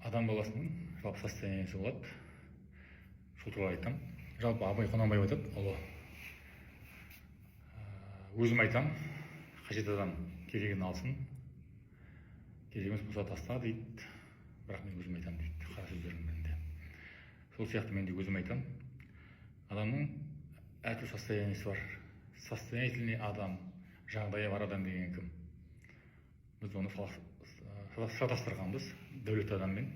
адам баласының жалпы состояниесі болады. Сол туралы айтам. Жалпы Абай Құнанбаев айтады, ұлы. Өзім айтам, қажет адам керегін алсын, керек емес болса таста дейді. Бірақ мен өзім айтам дейді, қара сөздердің бірінде. Сол сияқты мен де өзім айтам. Адамның әртүрлі состояниесі бар. Состоятельный адам, жағдайы бар адам деген кім? Біз оны шатастырғанбыз дәулет адаммен.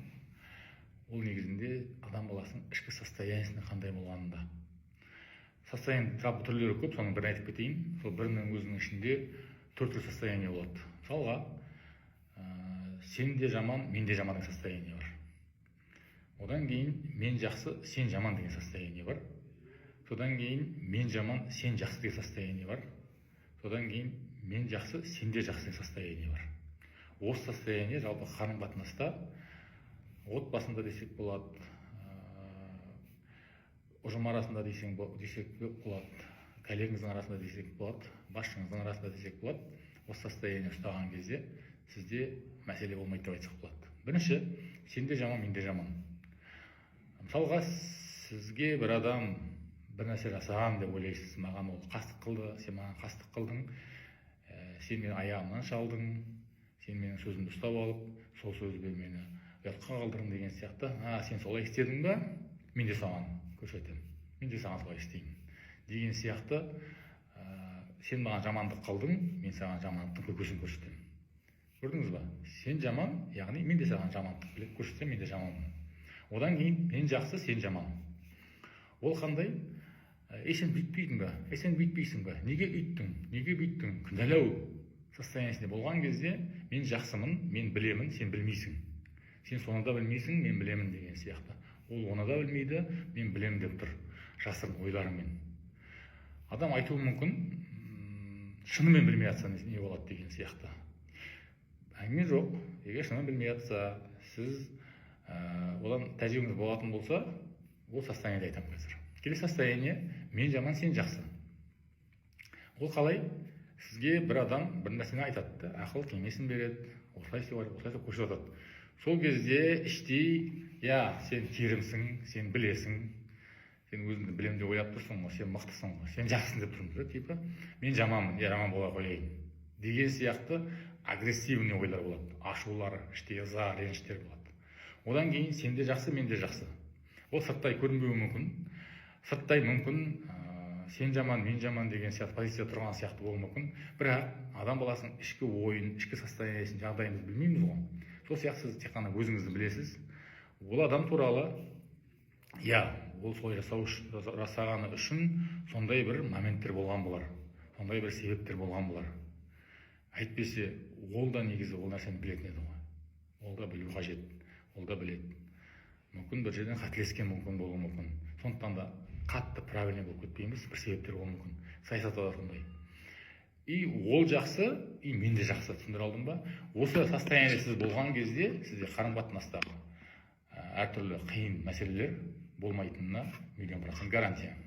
Ол негізінде адам баласының ішкі состояниесінің қандай болғанында. Состояние жалпы түрлері көп, соның бірін айтып кетейін. Сол бірінің өзінің ішінде түрлі состояние болады. Мысалға, сен де жаман, мен де жаман деген состояние бар. Одан кейін мен жақсы, сен жаман деген состояние бар. Содан кейін мен жаман, сен жақсы деген состояние бар. Содан кейін мен жақсы, сен де жақсы деген состояние бар. Осы состояние жалпы қарым-қатынаста отбасында десек болады, ұжым арасында десек болады, коллегаңыздың арасында десек болады, басшыңыздың арасында десек болады. Осы состояние ұстаған кезде сізде мәселе болмайды деп айтсақ болады. Бірінші, сен де жаман, мен де жаман. Мысалға, сізге бір адам бір нәрсе жасаған деп ойлайсыз. Маған ол қастық қылды, сен маған қастық қылдың, сен менің аяғымнан шалдың, сен менің сөзімді ұстап алып, сол сөзбен мені ұятқа қалдырдың деген сияқты. Сен солай істедің ба? Мен де саған көрсетемін. Мен де саған солай істеймін. Деген сияқты, сен маған жамандық қылдың, мен саған жамандықтың көкесін көрсетемін. Көрдіңіз ба? Сен жаман, яғни мен де саған жамандық көрсетсем, мен де жаманмын. Одан кейін мен жақсы, сен жаман. Ол қандай? Сен бүйтпейдің ба? Сен бүйтпейсің ба? Неге үйттің? Неге бүйттің? Кінәлау состояниесінде болған кезде мен жақсымын, мен білемін, сен білмейсің. Сен соны да білмейсің, мен білемін деген сияқты. Ол оны да білмейді, мен білемін деп тұр, жасырын ойларымен. Адам айтуы мүмкін, шынымен білмей жатса не болады деген сияқты. Әңгіме жоқ. Егер шынымен білмей жатса, сіз одан тәжірибеңіз болатын болса, ол состояниеде айтамын қазір. Келесі состояние, мен жаман, сен жақсы. Ол қалай? Сізге бір адам бір нәрсені айтады, ақыл кеңесін береді, осылай көрсетіп жатады. Сол кезде іштей, сен керімсің, сен білесің, сен өзіңді білемін деп ойлап тұрсың ғой, сен мықтысың ғой, сен жақсың деп тұрсың, типа, мен жаманмын, жаман бола қояйын деген сияқты агрессивный ойлар болады, ашулар, іштей ыза, реніштер болады. Одан кейін сен де жақсы, мен де жақсы. Ол сырттай көрінбеуі мүмкін, сырттай мүмкін сен жаман, мен жаман деген сияқты позиция тұрған сияқты болуы мүмкін. Бірақ адам баласының ішкі ойын, ішкі состояниесін, жағдайын білмейміз ғой. Сол сияқты сіз тек қана өзіңізді білесіз. Ол адам туралы, ол солай жасағаны үшін сондай бір моменттер болған болар, сондай бір себептер болған болар. Әйтпесе, ол да негізі ол нәрсені білетін еді ғой. Ол да білу қажет, ол да біледі. Мүмкін бір жерден қателескен мүмкін болуы мүмкін. Сондықтан да қатты правильный болып кетпейміз, бір себептер болуы мүмкін. Саясатта да сондай. Ол жақсы, мен де жақсы, түсіндіре алдым ба? Осы состояние сіз болған кезде сізде қарым-қатынастағы әртүрлі қиын мәселелер болмайтынына 100% гарантия.